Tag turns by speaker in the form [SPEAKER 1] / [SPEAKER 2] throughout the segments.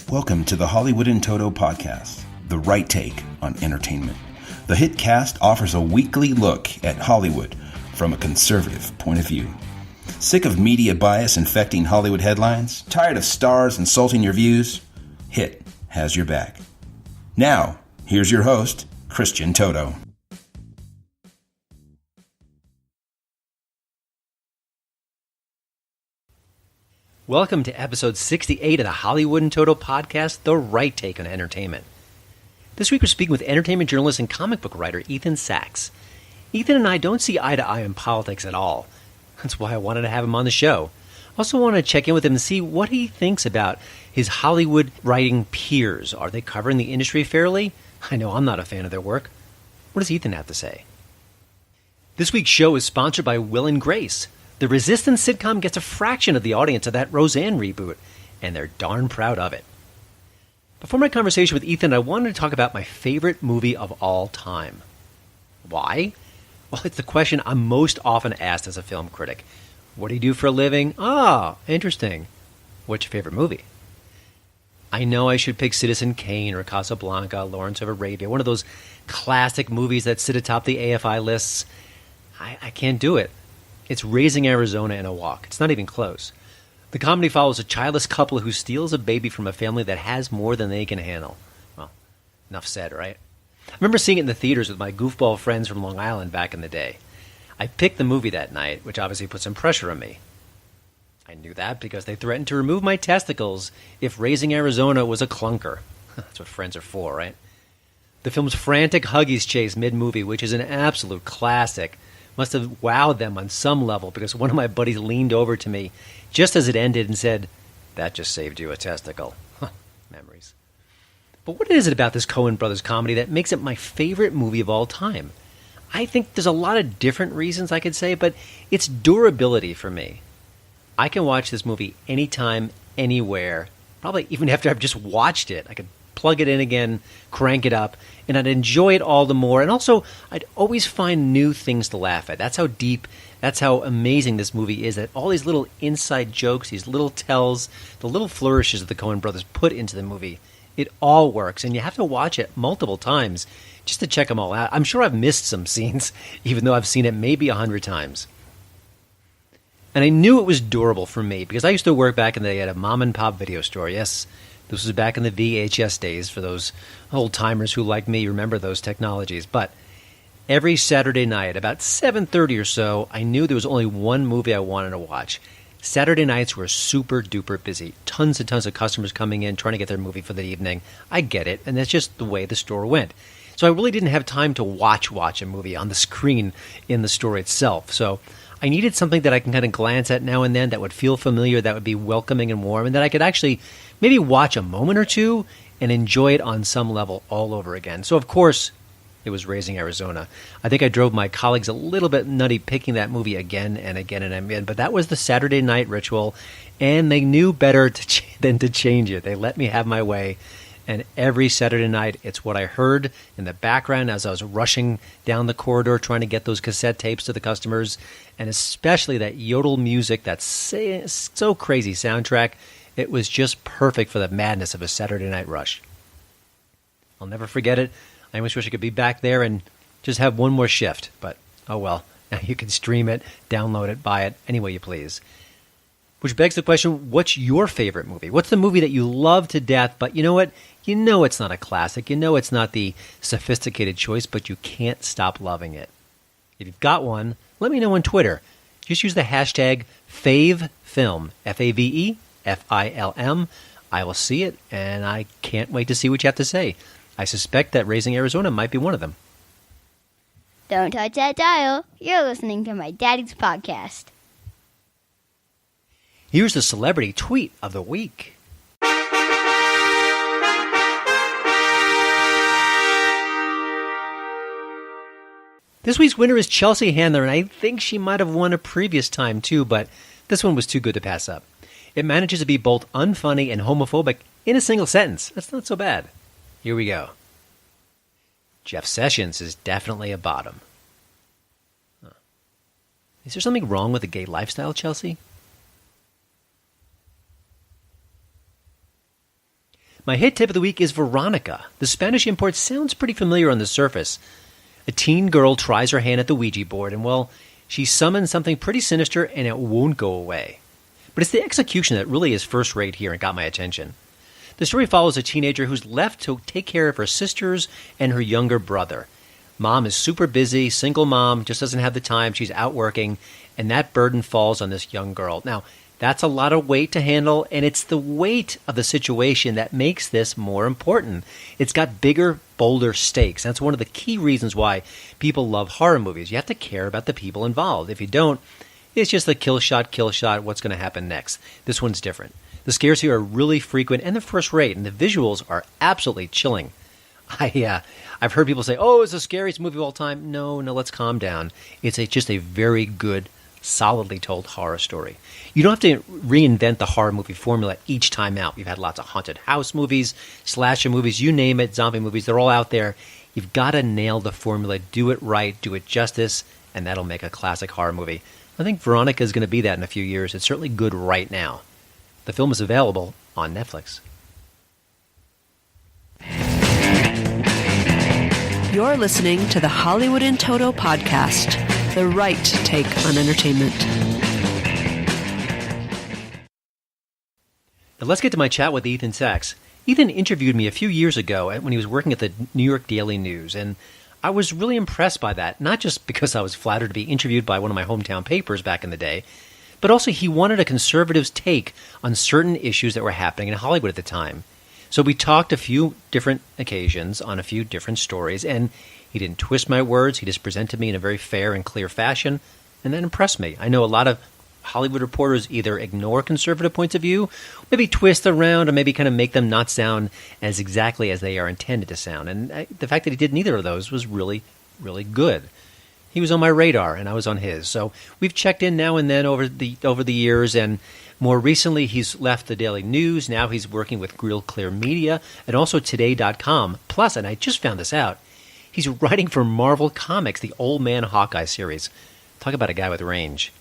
[SPEAKER 1] Welcome to the Hollywood in Toto podcast, the right take on entertainment. The HiT cast offers a weekly look at Hollywood from a conservative point of view. Sick of media bias infecting Hollywood headlines? Tired of stars insulting your views? HiT has your back. Now, here's your host, Christian Toto.
[SPEAKER 2] Welcome to episode 68 of the Hollywood in Toto podcast, the right take on entertainment. This week we're speaking with entertainment journalist and comic book writer Ethan Sachs. Ethan and I don't see eye to eye on politics at all. That's why I wanted to have him on the show. I also want to check in with him and see what he thinks about his Hollywood writing peers. Are they covering the industry fairly? I know I'm not a fan of their work. What does Ethan have to say? This week's show is sponsored by Will & Grace. The Resistance sitcom gets a fraction of the audience of that Roseanne reboot, and they're darn proud of it. Before my conversation with Ethan, I wanted to talk about my favorite movie of all time. Why? Well, it's the question I'm most often asked as a film critic. What do you do for a living? Ah, interesting. What's your favorite movie? I know I should pick Citizen Kane or Casablanca, Lawrence of Arabia, one of those classic movies that sit atop the AFI lists. I can't do it. It's Raising Arizona in a Walk. It's not even close. The comedy follows a childless couple who steals a baby from a family that has more than they can handle. Well, enough said, right? I remember seeing it in the theaters with my goofball friends from Long Island back in the day. I picked the movie that night, which obviously put some pressure on me. I knew that because they threatened to remove my testicles if Raising Arizona was a clunker. That's what friends are for, right? The film's frantic Huggies chase mid-movie, which is an absolute classic, must have wowed them on some level because one of my buddies leaned over to me just as it ended and said, "That just saved you a testicle." Memories. But what is it about this Coen Brothers comedy that makes it my favorite movie of all time? I think there's a lot of different reasons I could say, but it's durability for me. I can watch this movie anytime, anywhere, probably even after I've just watched it. I could plug it in again, crank it up, and I'd enjoy it all the more. And also, I'd always find new things to laugh at. That's how deep, that's how amazing this movie is, that all these little inside jokes, these little tells, the little flourishes that the Coen brothers put into the movie, it all works. And you have to watch it multiple times just to check them all out. I'm sure I've missed some scenes, even though I've seen it maybe 100 times. And I knew it was durable for me because I used to work back in the day at a mom-and-pop video store. Yes, this was back in the VHS days for those old-timers who, like me, remember those technologies. But every Saturday night, about 7:30 or so, I knew there was only one movie I wanted to watch. Saturday nights were super-duper busy. Tons and tons of customers coming in, trying to get their movie for the evening. I get it, and that's just the way the store went. So I really didn't have time to watch a movie on the screen in the store itself. So I needed something that I can kind of glance at now and then that would feel familiar, that would be welcoming and warm, and that I could actually maybe watch a moment or two and enjoy it on some level all over again. So, of course, it was Raising Arizona. I think I drove my colleagues a little bit nutty picking that movie again and again and again, but that was the Saturday night ritual, and they knew better than to change it. They let me have my way. And every Saturday night, it's what I heard in the background as I was rushing down the corridor trying to get those cassette tapes to the customers, and especially that yodel music, that so crazy soundtrack. It was just perfect for the madness of a Saturday night rush. I'll never forget it. I almost wish I could be back there and just have one more shift, but oh well. Now you can stream it, download it, buy it, any way you please. Which begs the question, what's your favorite movie? What's the movie that you love to death, but you know what? You know it's not a classic. You know it's not the sophisticated choice, but you can't stop loving it. If you've got one, let me know on Twitter. Just use the hashtag FaveFilm, FaveFilm. I will see it, and I can't wait to see what you have to say. I suspect that Raising Arizona might be one of them.
[SPEAKER 3] Don't touch that dial. You're listening to my daddy's podcast.
[SPEAKER 2] Here's the celebrity tweet of the week. This week's winner is Chelsea Handler, and I think she might have won a previous time too, but this one was too good to pass up. It manages to be both unfunny and homophobic in a single sentence. That's not so bad. Here we go. Jeff Sessions is definitely a bottom. Is there something wrong with the gay lifestyle, Chelsea? My hit tip of the week is Veronica. The Spanish import sounds pretty familiar on the surface. A teen girl tries her hand at the Ouija board, and, well, she summons something pretty sinister, and it won't go away. But it's the execution that really is first-rate here and got my attention. The story follows a teenager who's left to take care of her sisters and her younger brother. Mom is super busy, single mom, just doesn't have the time, she's out working, and that burden falls on this young girl. Now, that's a lot of weight to handle, and it's the weight of the situation that makes this more important. It's got bigger, bolder stakes. That's one of the key reasons why people love horror movies. You have to care about the people involved. If you don't, it's just a kill shot, what's going to happen next? This one's different. The scares here are really frequent, and they're first rate, and the visuals are absolutely chilling. I've heard people say, oh, it's the scariest movie of all time. No, let's calm down. It's just a very good, solidly told horror story. You don't have to reinvent the horror movie formula each time out. We've had lots of haunted house movies, slasher movies, you name it, zombie movies. They're all out there. You've got to nail the formula, do it right, do it justice, and that'll make a classic horror movie. I think Veronica is going to be that in a few years. It's certainly good right now. The film is available on Netflix.
[SPEAKER 4] You're listening to the Hollywood in Toto podcast, the right take on entertainment.
[SPEAKER 2] Now let's get to my chat with Ethan Sachs. Ethan interviewed me a few years ago when he was working at the New York Daily News, and I was really impressed by that, not just because I was flattered to be interviewed by one of my hometown papers back in the day, but also he wanted a conservative's take on certain issues that were happening in Hollywood at the time. So we talked a few different occasions on a few different stories, and he didn't twist my words. He just presented me in a very fair and clear fashion, and that impressed me. I know a lot of Hollywood reporters either ignore conservative points of view, maybe twist around, or maybe kind of make them not sound as exactly as they are intended to sound. And the fact that he did neither of those was really, really good. He was on my radar, and I was on his. So we've checked in now and then over the years, and more recently he's left the Daily News. Now he's working with Real Clear Media and also Today.com. Plus, and I just found this out, he's writing for Marvel Comics, the Old Man Hawkeye series. Talk about a guy with range.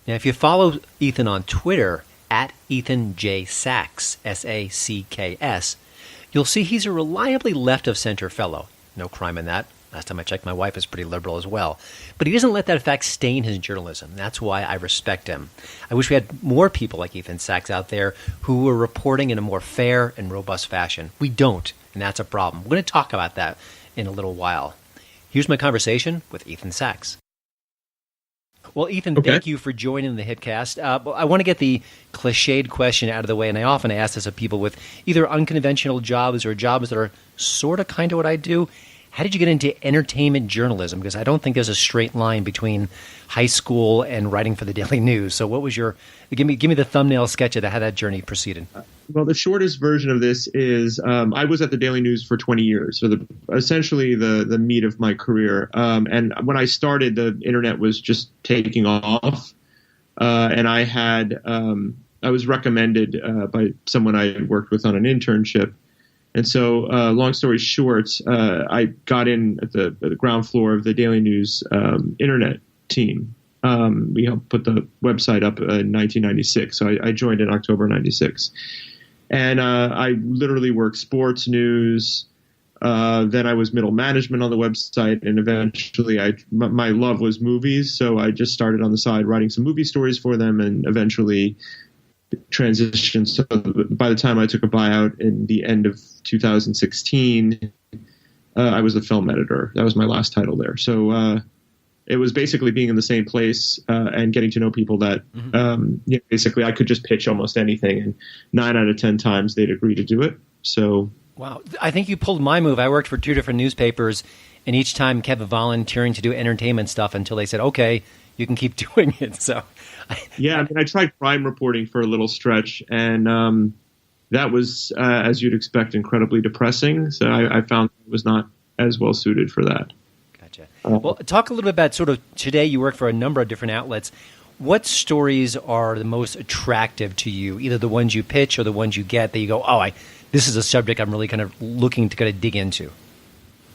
[SPEAKER 2] Now, if you follow Ethan on Twitter, at Ethan J. Sachs, S-A-C-K-S, you'll see he's a reliably left-of-center fellow. No crime in that. Last time I checked, my wife is pretty liberal as well. But he doesn't let that fact stain his journalism. That's why I respect him. I wish we had more people like Ethan Sachs out there who were reporting in a more fair and robust fashion. We don't, and that's a problem. We're going to talk about that in a little while. Here's my conversation with Ethan Sachs. Well, Ethan, Thank you for joining the HitCast. I want to get the cliched question out of the way, and I often ask this of people with either unconventional jobs or jobs that are sort of kind of what I do. How did you get into entertainment journalism? Because I don't think there's a straight line between high school and writing for the Daily News. So what was your – give me the thumbnail sketch of how that journey proceeded.
[SPEAKER 5] Well, the shortest version of this is I was at the Daily News for 20 years, so essentially the meat of my career. And when I started, the internet was just taking off, and I was recommended by someone I had worked with on an internship. And so, long story short, I got in at the ground floor of the Daily News internet team. We helped put the website up in 1996, so I joined in October 96. And I literally worked sports news. Then I was middle management on the website, and eventually my love was movies, so I just started on the side writing some movie stories for them, and eventually transitioned. So by the time I took a buyout in the end of 2016, I was the film editor. That was my last title there. So it was basically being in the same place and getting to know people that basically I could just pitch almost anything, and 9 out of 10 times they'd agree to do it. So
[SPEAKER 2] wow, I think you pulled my move. I worked for 2 different newspapers, and each time kept volunteering to do entertainment stuff until they said, okay, you can keep doing it. So
[SPEAKER 5] yeah, I mean, I tried crime reporting for a little stretch, and that was, as you'd expect, incredibly depressing. So I found it was not as well suited for that.
[SPEAKER 2] Gotcha. Well, talk a little bit about sort of today you work for a number of different outlets. What stories are the most attractive to you, either the ones you pitch or the ones you get that you go, this is a subject I'm really kind of looking to kind of dig into?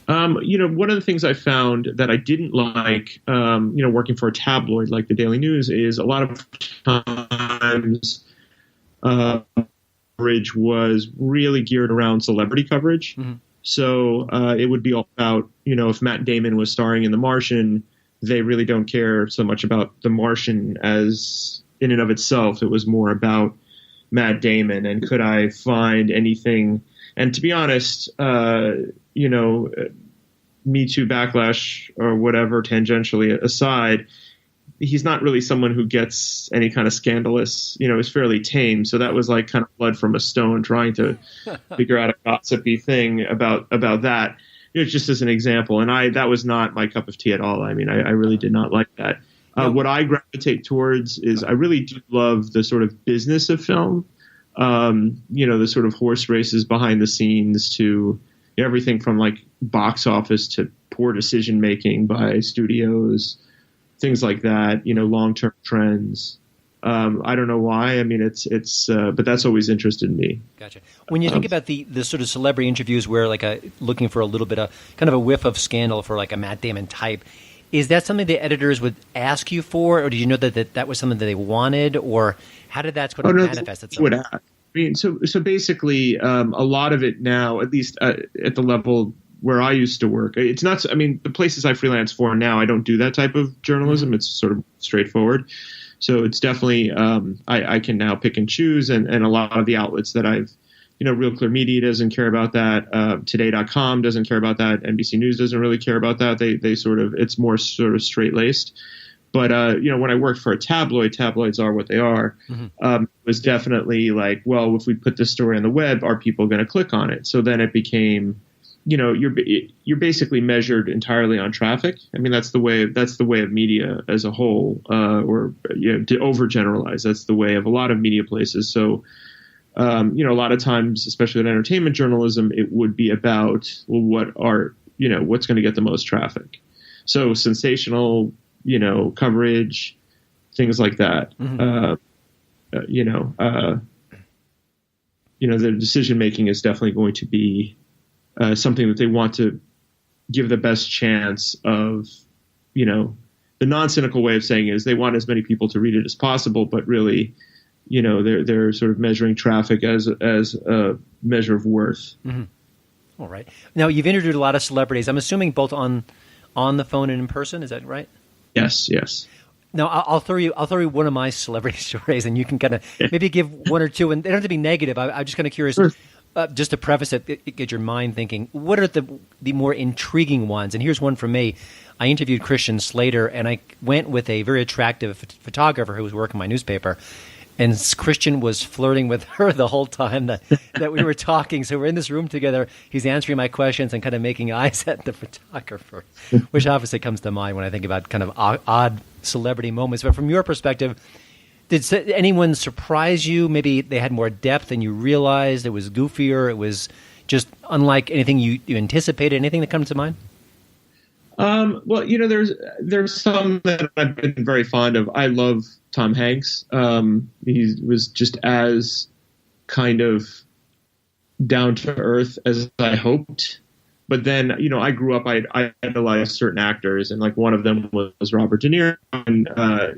[SPEAKER 5] One of the things I found that I didn't like, working for a tabloid like the Daily News is a lot of times coverage was really geared around celebrity coverage. Mm-hmm. So it would be all about, if Matt Damon was starring in The Martian, they really don't care so much about The Martian as in and of itself. It was more about Matt Damon and could I find anything. And to be honest, Me Too backlash or whatever tangentially aside, he's not really someone who gets any kind of scandalous, is fairly tame. So that was like kind of blood from a stone trying to figure out a gossipy thing about that, just as an example. And that was not my cup of tea at all. I mean, I really did not like that. What I gravitate towards is I really do love the sort of business of film, the sort of horse races behind the scenes to everything from like box office to poor decision making by studios, things like that, long-term trends. I don't know why. I mean, but that's always interested me.
[SPEAKER 2] Gotcha. When you think about the sort of celebrity interviews where looking for a little bit of kind of a whiff of scandal for like a Matt Damon type, is that something the editors would ask you for, or did you know that was something that they wanted, or how did that sort of manifest itself?
[SPEAKER 5] I mean, so basically, a lot of it now, at least at the level where I used to work, it's not. I mean, the places I freelance for now, I don't do that type of journalism. Mm-hmm. It's sort of straightforward. So it's definitely I can now pick and choose, and a lot of the outlets that I've, Real Clear Media doesn't care about that. Today.com doesn't care about that. NBC News doesn't really care about that. They sort of, it's more sort of straight laced. But, when I worked for a tabloid, tabloids are what they are. Mm-hmm. It was definitely like, well, if we put this story on the web, are people going to click on it? So then it became, you're basically measured entirely on traffic. I mean, that's the way of media as a whole, or to overgeneralize. That's the way of a lot of media places. So, a lot of times, especially in entertainment journalism, it would be about, well, what's going to get the most traffic. So sensational, coverage, things like that. Mm-hmm. The decision making is definitely going to be something that they want to give the best chance of, the non-cynical way of saying is they want as many people to read it as possible, but really, they're sort of measuring traffic as a measure of worth.
[SPEAKER 2] Mm-hmm. All right. Now you've interviewed a lot of celebrities. I'm assuming both on the phone and in person. Is that right?
[SPEAKER 5] Yes.
[SPEAKER 2] Now I'll throw you one of my celebrity stories, and you can kind of maybe give one or two, and they don't have to be negative. I'm just kind of curious, sure. Just to preface it, get your mind thinking. What are the more intriguing ones? And here's one from me. I interviewed Christian Slater, and I went with a very attractive photographer who was working my newspaper. And Christian was flirting with her the whole time that we were talking. So we're in this room together. He's answering my questions and kind of making eyes at the photographer, which obviously comes to mind when I think about kind of odd celebrity moments. But from your perspective, did anyone surprise you? Maybe they had more depth than you realized. It was goofier. It was just unlike anything you anticipated. Anything that comes to mind?
[SPEAKER 5] Well, there's some that I've been very fond of. I love Tom Hanks. He was just as kind of down to earth as I hoped. But then, I grew up, I idolized certain actors, and like one of them was Robert De Niro. And,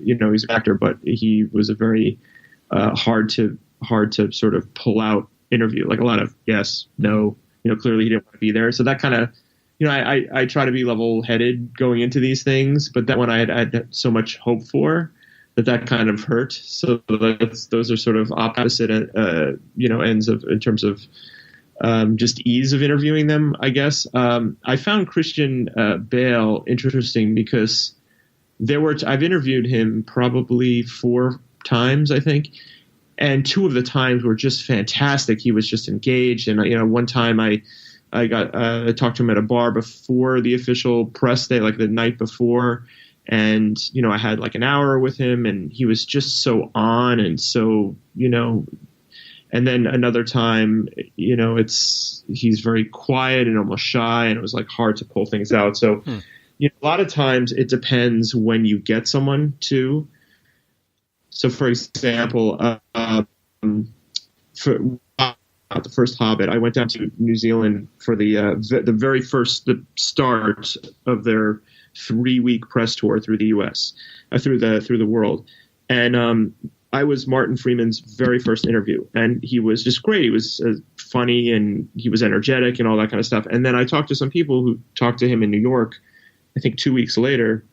[SPEAKER 5] he's an actor, but he was a very hard to sort of pull out interview, like a lot of yes, no, clearly he didn't want to be there. So that kind of, I try to be level-headed going into these things, but that one I had so much hope for that kind of hurt. So those are sort of opposite, ends of in terms of just ease of interviewing them, I guess. I found Christian Bale interesting because I've interviewed him probably 4 times, I think, and 2 of the times were just fantastic. He was just engaged, and one time I talked to him at a bar before the official press day, like the night before. And, I had like an hour with him, and he was just so on and so, and then another time, he's very quiet and almost shy, and it was like hard to pull things out. So, a lot of times it depends when you get someone to. So for example, the first Hobbit. I went down to New Zealand for the very first the start of their 3-week press tour through the U.S. Through the world, and I was Martin Freeman's very first interview, and he was just great. He was funny and he was energetic and all that kind of stuff. And then I talked to some people who talked to him in New York, I think 2 weeks later,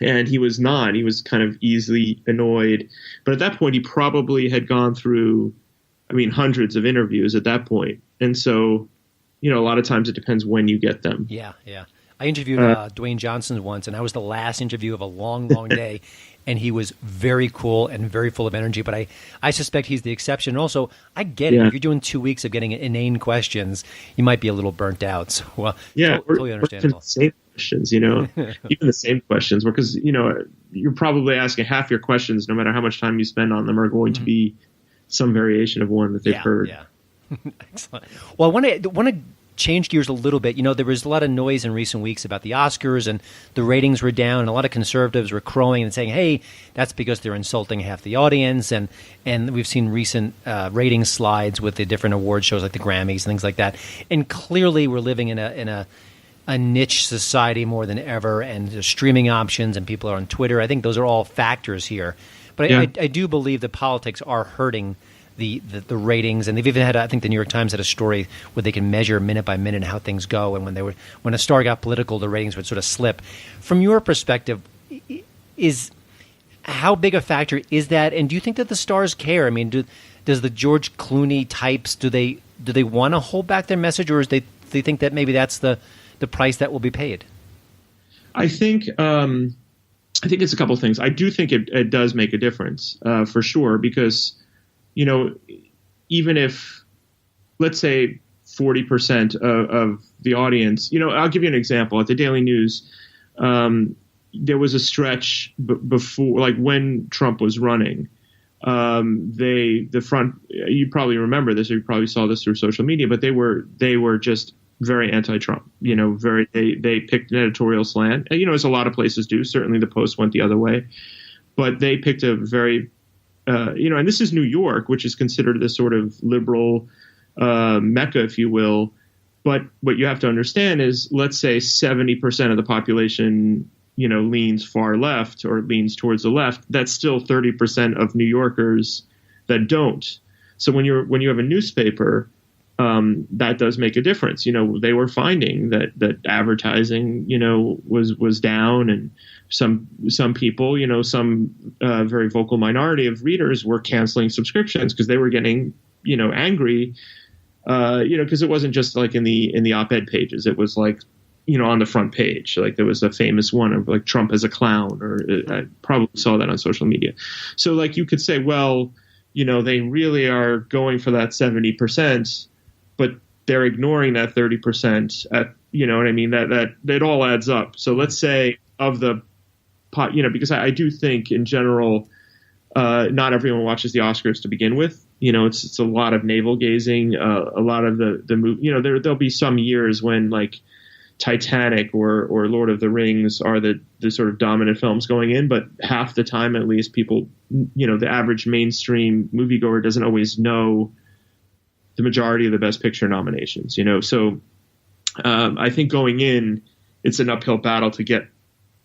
[SPEAKER 5] and he was not. He was kind of easily annoyed. But at that point, he probably had gone through, hundreds of interviews at that point. And so, a lot of times it depends when you get them.
[SPEAKER 2] Yeah. I interviewed Dwayne Johnson once, and I was the last interview of a long, long day. And he was very cool and very full of energy. But I suspect he's the exception. And also, I get it. If you're doing 2 weeks of getting inane questions, you might be a little burnt out. So, totally understandable.
[SPEAKER 5] Same questions, even the same questions, because, you're probably asking half your questions, no matter how much time you spend on them, are going to be some variation of one that they've heard.
[SPEAKER 2] Yeah. Excellent. Well, I want to change gears a little bit. There was a lot of noise in recent weeks about the Oscars, and the ratings were down, and a lot of conservatives were crowing and saying, hey, that's because they're insulting half the audience. And we've seen recent rating slides with the different award shows like the Grammys and things like that. And clearly we're living in a niche society more than ever, and there's streaming options and people are on Twitter. I think those are all factors here. But I do believe that politics are hurting the ratings, and they've even had, I think the New York Times had a story where they can measure minute by minute how things go, and when a star got political, the ratings would sort of slip. From your perspective, how big a factor is that, and do you think that the stars care? Does the George Clooney types, do they want to hold back their message, or they think that maybe that's the price that will be paid?
[SPEAKER 5] I think it's a couple things. I do think it does make a difference for sure, because even if, let's say, 40% of the audience, I'll give you an example. At the Daily News, there was a stretch before, like when Trump was running, you probably remember this, or you probably saw this through social media, but they were just very anti-Trump, they picked an editorial slant, as a lot of places do. Certainly the Post went the other way, but they picked a very, and this is New York, which is considered the sort of liberal mecca, if you will. But what you have to understand is, let's say 70% of the population, leans far left or leans towards the left. That's still 30% of New Yorkers that don't. So when you have a newspaper, that does make a difference. They were finding that advertising, was down, and some people, some very vocal minority of readers were canceling subscriptions because they were getting, angry, because it wasn't just like in the op-ed pages. It was like, on the front page, like there was a famous one of like Trump as a clown, or I probably saw that on social media. So like you could say, well, they really are going for that 70%, but they're ignoring that 30%. You know what I mean? That it all adds up. So let's say of the pot, because I do think in general, not everyone watches the Oscars to begin with. It's a lot of navel gazing. A lot of the movie. There'll be some years when like Titanic or Lord of the Rings are the sort of dominant films going in, but half the time at least people, the average mainstream moviegoer doesn't always know the majority of the Best Picture nominations, So I think going in, it's an uphill battle to get,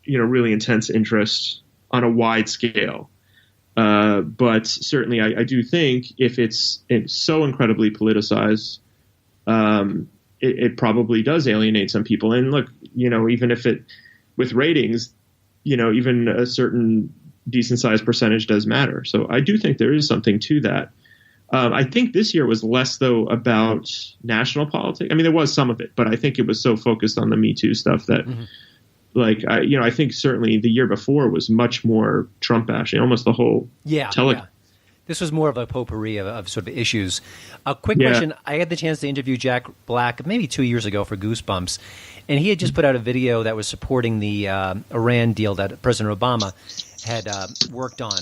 [SPEAKER 5] really intense interest on a wide scale. But certainly I do think if it's so incredibly politicized, it probably does alienate some people. And look, even if with ratings, even a certain decent sized percentage does matter. So I do think there is something to that. I think this year was less, though, about national politics. There was some of it, but I think it was so focused on the Me Too stuff that, I think certainly the year before was much more Trump bashing, almost the whole
[SPEAKER 2] Yeah. This was more of a potpourri of sort of issues. A quick question. I had the chance to interview Jack Black maybe 2 years ago for Goosebumps, and he had just put out a video that was supporting the Iran deal that President Obama had worked on.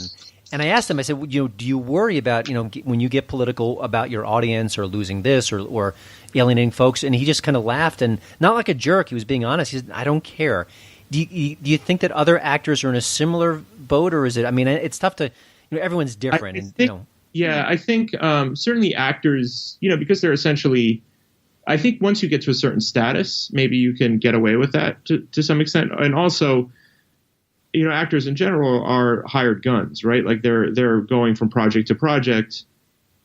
[SPEAKER 2] And I asked him, I said, do you worry about, when you get political about your audience or losing this or alienating folks? And he just kind of laughed, and not like a jerk. He was being honest. He said, I don't care. Do you think that other actors are in a similar boat, or is it? It's tough to, everyone's different.
[SPEAKER 5] Yeah, I think certainly actors, because they're essentially, I think once you get to a certain status, maybe you can get away with that to some extent. And also, actors in general are hired guns, right? Like they're going from project to project.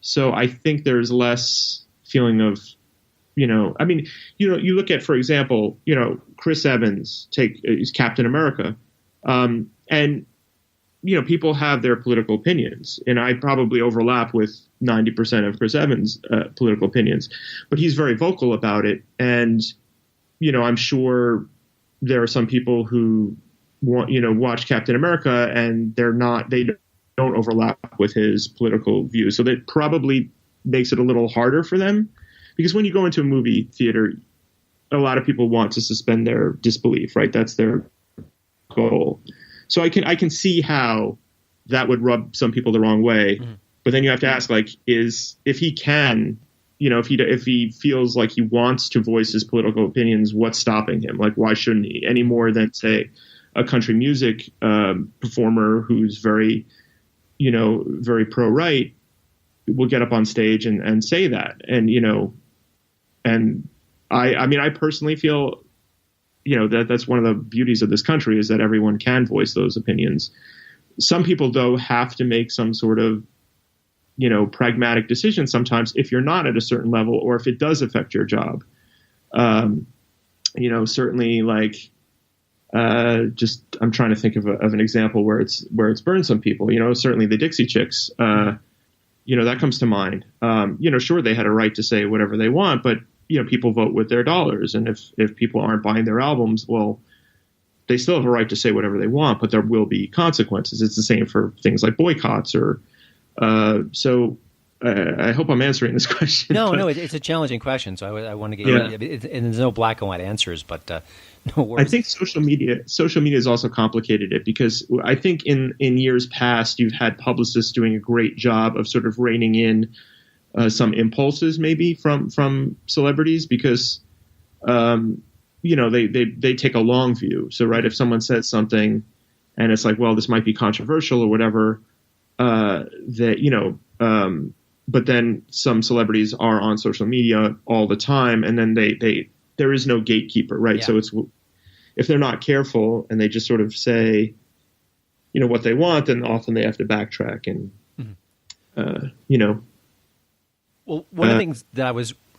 [SPEAKER 5] So I think there's less feeling of, you look at, for example, Chris Evans is Captain America. And people have their political opinions, and I probably overlap with 90% of Chris Evans' political opinions, but he's very vocal about it. And, I'm sure there are some people who watch Captain America and they don't overlap with his political views. So that probably makes it a little harder for them, because when you go into a movie theater, a lot of people want to suspend their disbelief, right? That's their goal. So I can see how that would rub some people the wrong way. Mm-hmm. But then you have to ask, like, if he can, if he feels like he wants to voice his political opinions, what's stopping him? Like, why shouldn't he? Any more than, say, a country music performer who's very, very pro-right will get up on stage and say that. And, and I personally feel, that's one of the beauties of this country, is that everyone can voice those opinions. Some people, though, have to make some sort of, pragmatic decision sometimes if you're not at a certain level, or if it does affect your job. Certainly, like, I'm trying to think of an example where it's burned some people. Certainly the Dixie Chicks. That comes to mind. Sure, they had a right to say whatever they want, but people vote with their dollars, and if people aren't buying their albums, well, they still have a right to say whatever they want, but there will be consequences. It's the same for things like boycotts or. I hope I'm answering this question.
[SPEAKER 2] No, it's a challenging question, so I want to get and there's no black and white answers, but no worries.
[SPEAKER 5] I think social media has also complicated it, because I think in years past you've had publicists doing a great job of sort of reining in some impulses maybe from celebrities, because they take a long view. So right, if someone says something and it's like, well, this might be controversial or whatever, but then some celebrities are on social media all the time, and then there is no gatekeeper, right? Yeah. So it's, if they're not careful and they just sort of say, what they want, then often they have to backtrack and,
[SPEAKER 2] Well, one of the things that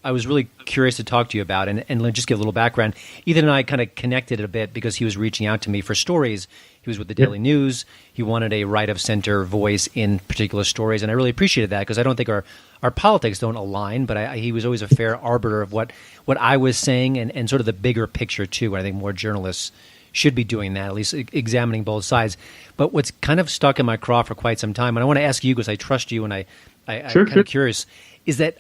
[SPEAKER 2] I was really curious to talk to you about, and let me just give a little background. Ethan and I kind of connected a bit because he was reaching out to me for stories. He was with the Daily News. He wanted a right-of-center voice in particular stories, and I really appreciated that, because I don't think our politics don't align, but he was always a fair arbiter of what I was saying and sort of the bigger picture, too. And I think more journalists should be doing that, at least examining both sides. But what's kind of stuck in my craw for quite some time, and I want to ask you because I trust you and I'm kind of curious, is that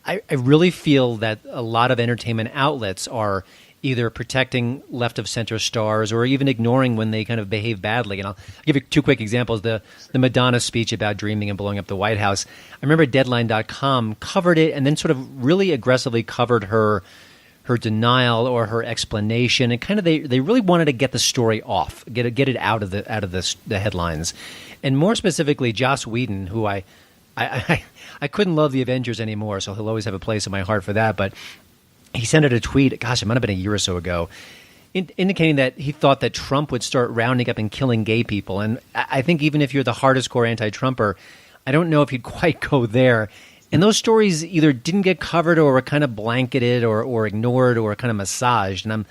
[SPEAKER 2] I really feel that a lot of entertainment outlets are either protecting left-of-center stars or even ignoring when they kind of behave badly. And I'll give you two quick examples. The Madonna speech about dreaming and blowing up the White House. I remember Deadline.com covered it and then sort of really aggressively covered her denial or her explanation, and kind of they really wanted to get the story off, get it out of the headlines. And more specifically, Joss Whedon, who I couldn't love the Avengers anymore, so he'll always have a place in my heart for that. But he sent out a tweet, gosh, it might have been a year or so ago, indicating that he thought that Trump would start rounding up and killing gay people. And I think even if you're the hardest core anti-Trumper, I don't know if you'd quite go there. And those stories either didn't get covered or were kind of blanketed or ignored or kind of massaged. And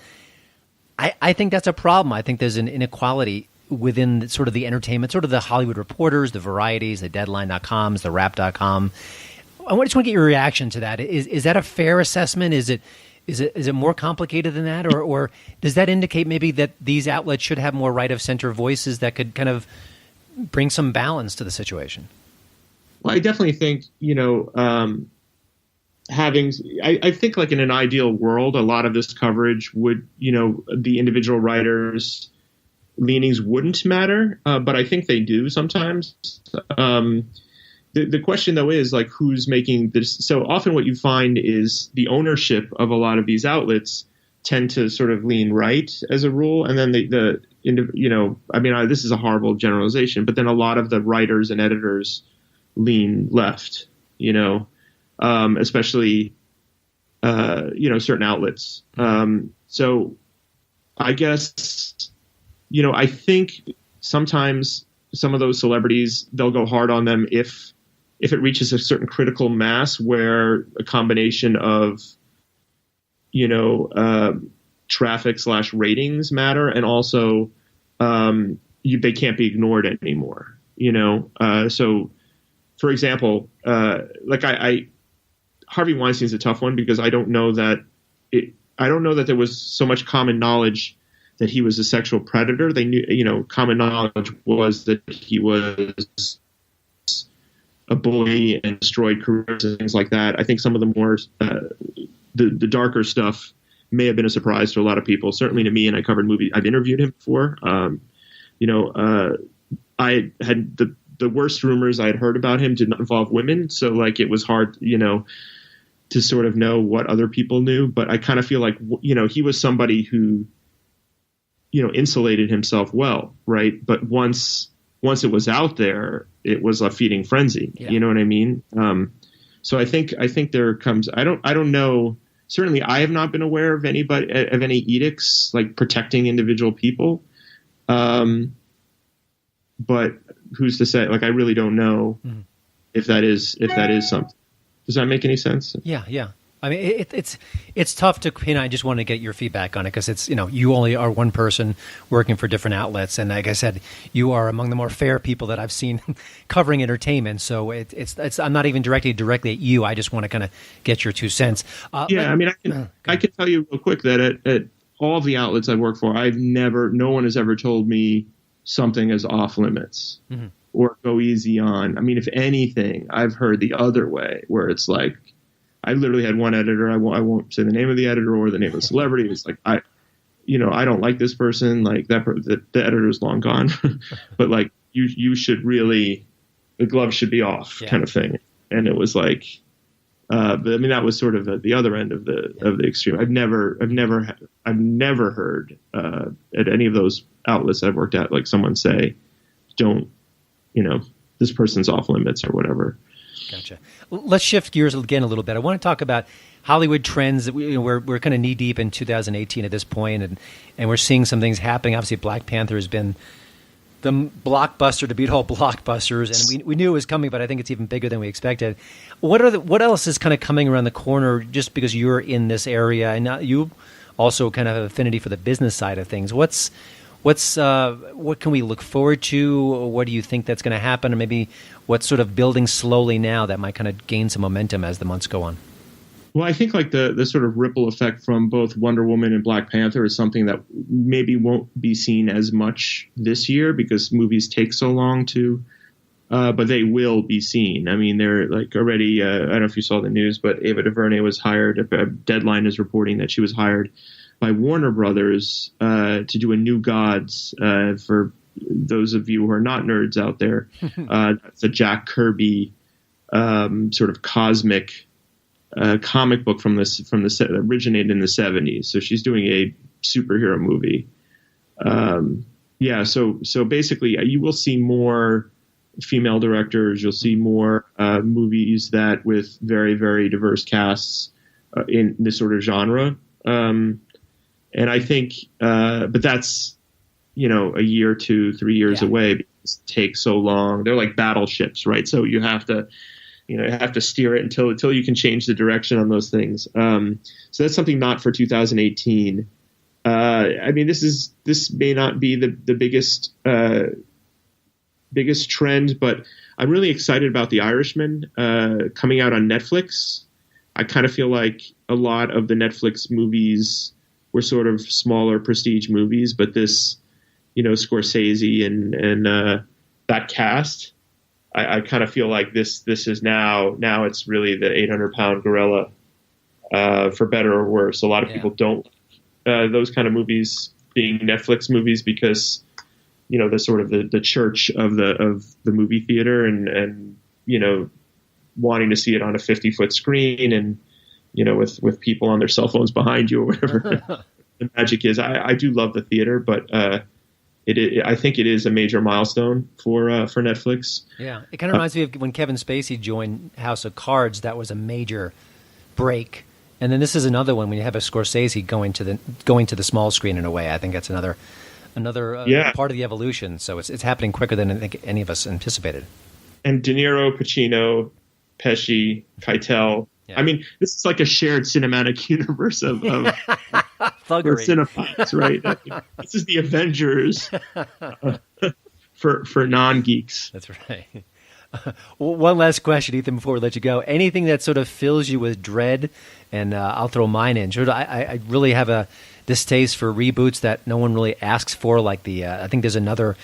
[SPEAKER 2] I think that's a problem. I think there's an inequality within sort of the entertainment, sort of the Hollywood Reporters, the Varieties, the Deadline.coms, the Rap.com. I just want to get your reaction to that. Is that a fair assessment? Is it more complicated than that, or does that indicate maybe that these outlets should have more right of center voices that could kind of bring some balance to the situation?
[SPEAKER 5] Well, I definitely think I think like in an ideal world, a lot of this coverage would the individual writers' leanings wouldn't matter, but I think they do sometimes. The question, though, is like who's making this. So often what you find is the ownership of a lot of these outlets tend to sort of lean right as a rule. And then this is a horrible generalization, but then a lot of the writers and editors lean left, especially, certain outlets. So I guess, I think sometimes some of those celebrities, they'll go hard on them if it reaches a certain critical mass where a combination of, traffic / ratings matter, and also they can't be ignored anymore. So for example, Harvey Weinstein's a tough one because I don't know that there was so much common knowledge that he was a sexual predator. They knew, common knowledge was that he was a bully and destroyed careers and things like that. I think some of the more the darker stuff may have been a surprise to a lot of people, certainly to me. And I covered movies. I've interviewed him before. I had the worst rumors I had heard about him did not involve women. So it was hard, to sort of know what other people knew. But I kind of feel like, he was somebody who, insulated himself well. Right. But once it was out there, it was a feeding frenzy. Yeah. You know what I mean? So I think there comes, I don't know. Certainly I have not been aware of any edicts like protecting individual people. But who's to say? I really don't know if that is something. Does that make any sense?
[SPEAKER 2] Yeah. I mean, it's tough to. I just want to get your feedback on it because it's you only are one person working for different outlets, and like I said, you are among the more fair people that I've seen covering entertainment. So it's I'm not even directly at you. I just want to kind of get your 2 cents.
[SPEAKER 5] I can tell you real quick that at all of the outlets I've worked for, no one has ever told me something is off limits or go easy on. I mean, if anything, I've heard the other way where it's like, I literally had one editor. I won't say the name of the editor or the name of the celebrity. It's like, I don't like this person. Like the editor's long gone, but you should really, the gloves should be off kind of thing. And it was like, but I mean, that was sort of at the other end of the extreme. I've never heard at any of those outlets I've worked at, someone say, don't, this person's off limits or whatever.
[SPEAKER 2] Gotcha. Let's shift gears again a little bit. I want to talk about Hollywood trends. We're kind of knee deep in 2018 at this point, and we're seeing some things happening. Obviously, Black Panther has been the blockbuster to beat all blockbusters, and we knew it was coming, but I think it's even bigger than we expected. What else is kind of coming around the corner? Just because you're in this area, and you also kind of have affinity for the business side of things. What can we look forward to? What do you think that's going to happen? Or maybe what's sort of building slowly now that might kind of gain some momentum as the months go on?
[SPEAKER 5] Well, I think the sort of ripple effect from both Wonder Woman and Black Panther is something that maybe won't be seen as much this year because movies take so long to, but they will be seen. I mean, they're already, I don't know if you saw the news, but Ava DuVernay was hired. Deadline is reporting that she was hired by Warner Brothers to do a New Gods. For those of you who are not nerds out there, that's a Jack Kirby sort of cosmic comic book from the originated in the 70s. So she's doing a superhero movie. So basically, you will see more female directors. You'll see more movies that with very, very diverse casts in this sort of genre. And I think, but that's, a year, 2, 3 years away because it takes so long. They're like battleships, right? So you have to steer it until you can change the direction on those things. So that's something not for 2018. I mean, this may not be the biggest trend, but I'm really excited about The Irishman coming out on Netflix. I kind of feel like a lot of the Netflix movies were sort of smaller prestige movies, but this, Scorsese and that cast, I kind of feel like this is now it's really the 800-pound gorilla, for better or worse. A lot of people don't those kind of movies being Netflix movies because the sort of the church of the movie theater and wanting to see it on a 50-foot screen and with people on their cell phones behind you or whatever the magic is. I do love the theater, but I think it is a major milestone for Netflix.
[SPEAKER 2] Yeah, it kind of reminds me of when Kevin Spacey joined House of Cards. That was a major break, and then this is another one when you have a Scorsese going to the small screen in a way. I think that's another part of the evolution. So it's happening quicker than I think any of us anticipated.
[SPEAKER 5] And De Niro, Pacino, Pesci, Keitel. Yeah. I mean, this is like a shared cinematic universe of for cinephiles, right? This is the Avengers for non-geeks.
[SPEAKER 2] That's right. One last question, Ethan, before we let you go. Anything that sort of fills you with dread, and I'll throw mine in. I really have a distaste for reboots that no one really asks for, like I think there's another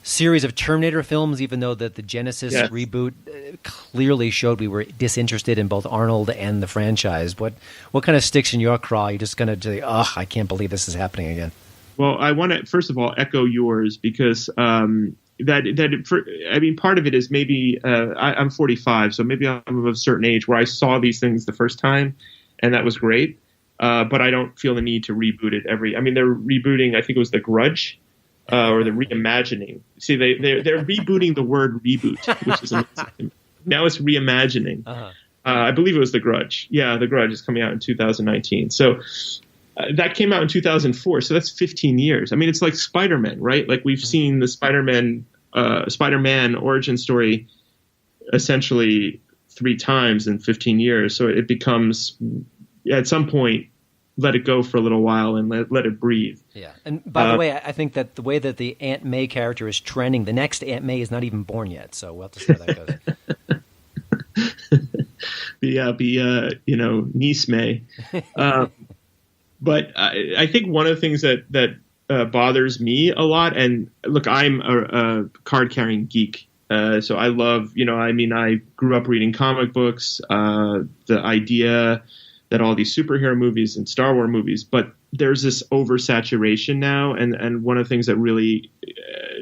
[SPEAKER 2] series of Terminator films, even though the Genesis reboot clearly showed we were disinterested in both Arnold and the franchise. What kind of sticks in your craw? You're just going to say, I can't believe this is happening again.
[SPEAKER 5] Well, I want to, first of all, echo yours because part of it is maybe I'm 45, so maybe I'm of a certain age where I saw these things the first time, and that was great. But I don't feel the need to reboot it they're rebooting, I think it was The Grudge. Or the reimagining. See, they're rebooting the word reboot, which is amazing. Now it's reimagining. Uh-huh. I believe it was The Grudge. Yeah, The Grudge is coming out in 2019. So that came out in 2004. So that's 15 years. I mean, it's like Spider-Man, right? Like we've seen the Spider-Man origin story essentially 3 times in 15 years. So it becomes, at some point, let it go for a little while and let it breathe.
[SPEAKER 2] Yeah. And by the way, I think that the way that the Aunt May character is trending, the next Aunt May is not even born yet. So we'll have to see how that goes.
[SPEAKER 5] Niece May. But I think one of the things that bothers me a lot, and look, I'm a card-carrying geek. So I love, I grew up reading comic books, the idea that all these superhero movies and Star Wars movies, but there's this oversaturation now. And one of the things that really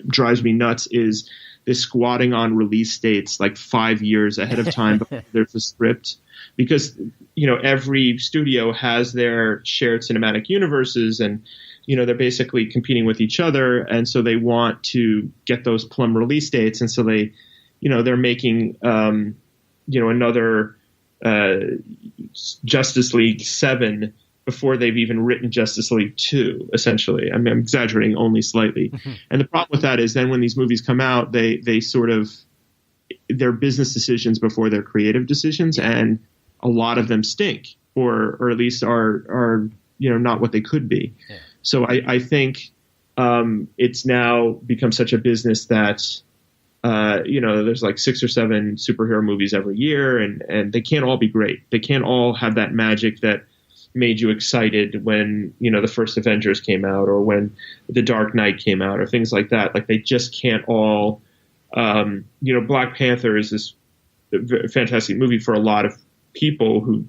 [SPEAKER 5] drives me nuts is this squatting on release dates like 5 years ahead of time before there's a script. Because, every studio has their shared cinematic universes and, they're basically competing with each other. And so they want to get those plum release dates. And so they're making, another Justice League 7 before they've even written Justice League 2, essentially. I'm exaggerating only slightly. Mm-hmm. And the problem with that is then when these movies come out, they sort of, they're business decisions before they're creative decisions, and a lot of them stink, or at least are not what they could be. Yeah. So I think it's now become such a business that there's like 6 or 7 superhero movies every year, and they can't all be great. They can't all have that magic that made you excited when, the first Avengers came out, or when The Dark Knight came out, or things like that. Like, they just can't all, Black Panther is this fantastic movie for a lot of people who,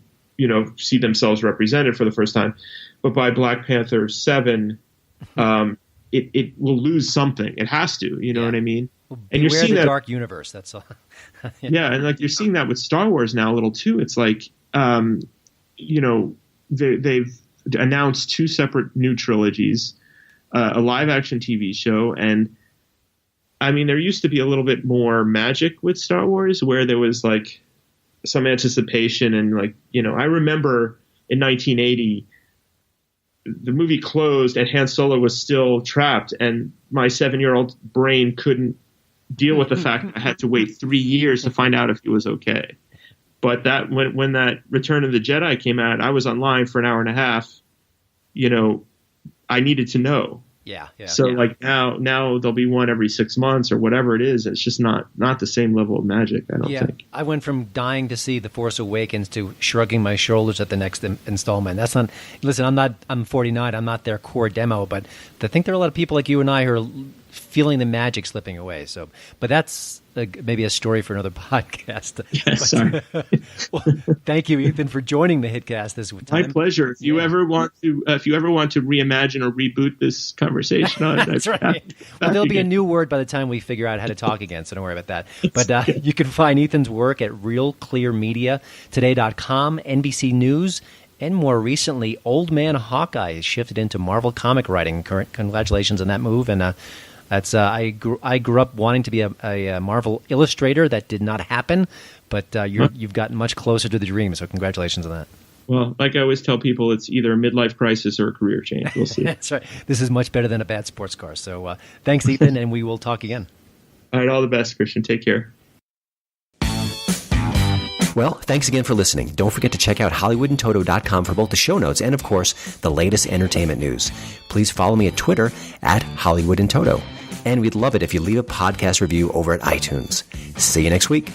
[SPEAKER 5] see themselves represented for the first time. But by Black Panther 7, it will lose something. It has to, you know what I mean?
[SPEAKER 2] And you're seeing the dark universe. That's all.
[SPEAKER 5] Yeah, and like you're seeing that with Star Wars now a little too. It's like, they've announced 2 separate new trilogies, a live action TV show, and there used to be a little bit more magic with Star Wars, where there was like some anticipation, and like I remember in 1980. The movie closed and Han Solo was still trapped, and my 7-year-old brain couldn't deal with the fact that I had to wait 3 years to find out if he was okay. But that when that Return of the Jedi came out, I was online for an hour and a half. I needed to know.
[SPEAKER 2] Yeah.
[SPEAKER 5] So like now there'll be one every 6 months or whatever it is. It's just not the same level of magic, I don't think.
[SPEAKER 2] I went from dying to see The Force Awakens to shrugging my shoulders at the next installment. That's not. Listen, I'm 49. I'm not their core demo, but I think there are a lot of people like you and I who are feeling the magic slipping away. So, but that's maybe a story for another podcast.
[SPEAKER 5] Yes, sorry.
[SPEAKER 2] Well, thank you, Ethan, for joining the HitCast this time.
[SPEAKER 5] My pleasure. If you ever want to reimagine or reboot this conversation,
[SPEAKER 2] that's right. Well, there'll be a new word by the time we figure out how to talk again, so don't worry about that. But you can find Ethan's work at realclearmediatoday.com, NBC News, And more recently, Old Man Hawkeye has shifted into Marvel comic writing. Congratulations on that move. And that's I grew up wanting to be a Marvel illustrator. That did not happen, but you've gotten much closer to the dream. So congratulations on that.
[SPEAKER 5] Well, like I always tell people, it's either a midlife crisis or a career change. We'll see.
[SPEAKER 2] That's right. This is much better than a bad sports car. So thanks, Ethan, and we will talk again.
[SPEAKER 5] All right, all the best, Christian. Take care.
[SPEAKER 2] Well, thanks again for listening. Don't forget to check out HollywoodandToto.com for both the show notes and, of course, the latest entertainment news. Please follow me at Twitter at HollywoodandToto. And we'd love it if you leave a podcast review over at iTunes. See you next week.